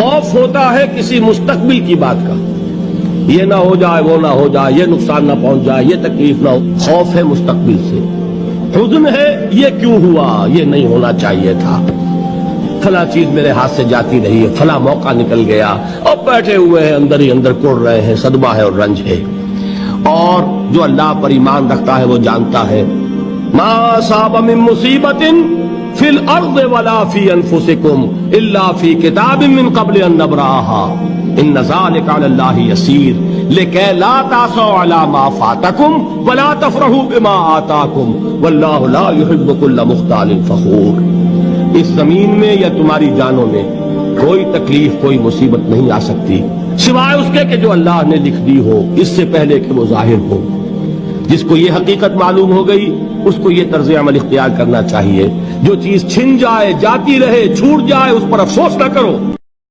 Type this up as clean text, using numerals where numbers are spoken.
खौफ होता है किसी मुस्तकबिल की बात का, ये ना हो जाए, वो ना हो जाए, ये नुकसान ना पहुंच जाए, ये तकलीफ ना हो। खौफ है मुस्तकबिल से। हुज़्न है ये क्यों हुआ, ये नहीं होना चाहिए था, फला चीज मेरे हाथ से जाती रही है, फला मौका निकल गया, अब बैठे हुए हैं अंदर ही अंदर कुड़ रहे हैं, सदमा है और रंज है। और जो अल्लाह पर ईमान रखता है वो जानता है मा असाब मिन मुसीबतिन फिल अर्ज़ वला फी अनफुसिकुम इल्ला फी किताबिन मिन क़ब्ल अन नब्राहा इन्न ज़ालिका अलल्लाहि यसीर लिकै ला तासौ अला मा फातकुम वला तफरहू बिमा आताकुम वल्लाहु ला युहिब्बु कुल्ल मुख्तालिन फखूर। इस जमीन में या तुम्हारी जानों में कोई तकलीफ, कोई मुसीबत नहीं आ सकती सिवाय उसके कि जो अल्लाह ने लिख दी हो, इससे पहले कि वो जाहिर हो। जिसको ये हकीकत मालूम हो गई उसको ये तर्ज अमल इख्तियार करना चाहिए। जो चीज छिन जाए, जाती रहे, छूट जाए, उस पर अफसोस न करो।